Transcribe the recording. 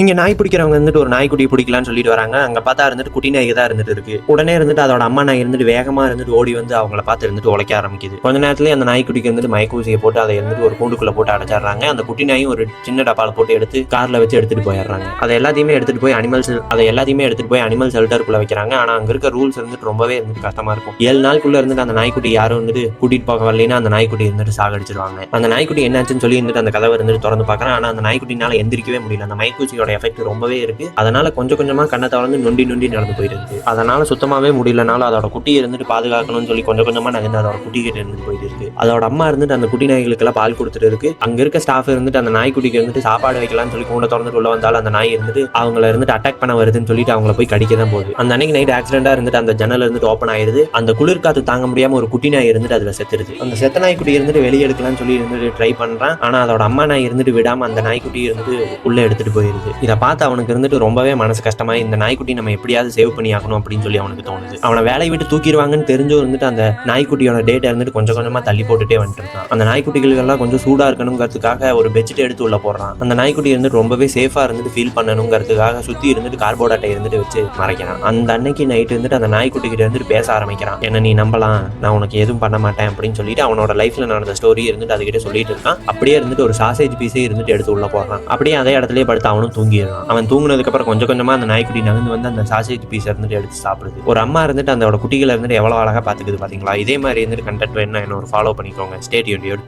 இங்க நாய் பிடிக்கிறவங்க வந்துட்டு ஒரு நாய்க்குட்டியை பிடிக்கலான்னு சொல்லிட்டு வராங்க. அங்க பார்த்தா இருந்துட்டு குட்டி நாய்க்கு தான் இருந்துட்டு இருக்கு. உடனே இருந்துட்டு அதோட அம்மா நாய் இருந்துட்டு வேகமா இருந்துட்டு ஓடி வந்து அவங்கள பார்த்து இருந்துட்டு உழைக்க ஆரம்பிக்குது. கொஞ்ச நேரத்திலேயே அந்த நாய்க்குட்டிக்கு இருந்துட்டு மயக்க ஊசியை போட்டு அதை இருந்துட்டு ஒரு கூண்டுக்குள்ள போட்டு அடைச்சிடுறாங்க. அந்த குட்டி நாயும் ஒரு சின்ன டப்பால போட்டு எடுத்து கார்ல வச்சு எடுத்துட்டு போயிடுறாங்க. அதை எல்லாத்தையுமே எடுத்துட்டு போய் அனிமல் ஷெல்டருக்குள்ள வைக்கிறாங்க. ஆனா அங்க இருக்க ரூல்ஸ் இருந்துட்டு ரொம்பவே இருந்துட்டு கஷ்டமா இருக்கும். 7 நாளுக்குள்ள இருந்துட்டு அந்த நாய்க்குட்டி யாரும் வந்துட்டு கூட்டிட்டு போக வரலைன்னா அந்த நாய்க்குட்டி இருந்துட்டு சாகடிச்சிருவாங்க. அந்த நாய்க்குட்டி என்னாச்சுன்னு சொல்லி இருந்துட்டு அந்த கதவை இருந்துட்டு திறந்து பார்க்கறேன். ஆனா அந்த நாய்க்குட்டினால எந்திரிக்கவே முடியல. அந்த மயக்கூசியோட எஃபெக்ட் ரொம்பவே இருக்கு. அதனால கொஞ்சம் கொஞ்சமா கண்ணை தவழ்ந்து நொண்டி நடந்து போயிருக்கு. அதனால சுத்தமாவே முடியலனாலும் அதோட குட்டியை இருந்துட்டு பாதுகாக்கணும்னு சொல்லி கொஞ்சம் கொஞ்சமா நகர்ந்து அதோட குட்டி கிட்ட இருந்துட்டு போயிட்டு இருக்கு. அதோட அம்மா இருந்துட்டு அந்த குட்டி நாய்களுக்கு எல்லாம் பால் கொடுத்துட்டு இருக்கு. அங்க இருக்க ஸ்டாஃப் இருந்துட்டு அந்த நாய்க்குட்டிக்கு இருந்துட்டு சாப்பாடு வைக்கலாம்னு சொல்லி கூட திறந்துட்டு உள்ள வந்தாலும் அந்த நாய் இருந்துட்டு அவங்கள இருந்துட்டு அட்டாக் பண்ண வருதுன்னு சொல்லிட்டு அவங்கள போய் கடிக்க தான் போகுது. அந்த அன்னைக்கு நைட் ஆக்சிடென்டா இருந்துட்டு அந்த ஜன்னல் இருந்துட்டு ஓப்பன் ஆயிருது. அந்த குளிர் காத்து தாங்க முடியாம ஒரு குட்டி நாய் இருந்துட்டு அதுல செத்துருது. அந்த செத்த நாய்க்குட்டி இருந்துட்டு வெளியே எடுக்கலாம்னு சொல்லி இருந்துட்டு ட்ரை பண்றான். ஆனா அதோட அம்மா நாய் இருந்துட்டு விடாம அந்த நாய்க்குட்டி இருந்துட்டு உள்ள எடுத்துட்டு போயிருது. இதை பார்த்து அவனுக்கு இருந்துட்டு ரொம்பவே மனசு கஷ்டமா இந்த நாய்க்குட்டி நம்ம எப்படியாவது சேவ் பண்ணி ஆகணும் அப்படின்னு சொல்லி அவனுக்கு தோணுது. அவனை வேலையை விட்டு தூக்கிடுவாங்கன்னு தெரிஞ்சும் இருந்துட்டு அந்த நாய்க்குட்டியோட டேட்டா இருந்துட்டு கொஞ்சம் கொஞ்சமா தள்ளி போட்டுட்டே வந்துட்டு இருக்கான். அந்த நாய்க்குட்டிகள் எல்லாம் கொஞ்சம் சூடா இருக்கணுங்கிறதுக்காக ஒரு பெட்ஷீட் எடுத்து உள்ள போடுறான். அந்த நாய்க்குட்டி இருந்துட்டு ரொம்பவே சேஃபா இருந்துட்டு ஃபீல் பண்ணணுங்கிறதுக்காக சுத்தி இருந்துட்டு கார்போர்ட் அட்டை இருந்துட்டு வச்சு மறைக்கிறான். அந்த அன்னைக்கு நைட் இருந்துட்டு அந்த நாய்க்குட்டி கிட்ட இருந்துட்டு பேச ஆரம்பிக்கிறான். என்ன நீ நம்பலாம், நான் உனக்கு எதுவும் பண்ண மாட்டேன் அப்படின்னு சொல்லிட்டு அவனோட லைஃப்ல நடந்த ஸ்டோரி இருந்துட்டு அதுகிட்ட சொல்லிட்டு இருக்கான். அப்படியே இருந்துட்டு ஒரு சாசேஜ் பீஸே இருந்துட்டு எடுத்து உள்ள போடுறான். அப்படியே அதே இடத்துலயே படுத்து அவனும் தூங்கிடுறான். அவன் தூங்குனதுக்கு அப்புறம் கொஞ்சம் கொஞ்சமா அந்த நாய்க்குட்டி நகர்ந்து வந்து அந்த சாசேஜ் பீஸ் இருந்துட்டு எடுத்து சாப்பிடுது. ஒரு அம்மா இருந்துட்டு அதோட குட்டிகளை இருந்துட்டு எவ்வளவு அழகா பாத்துக்குது பாத்தீங்களா? இதே மாதிரி இருந்துட்டு கண்டென்ட் வேணும் என்ன ஒரு ஃபாலோ பண்ணிக்கோங்க. Stay tuned.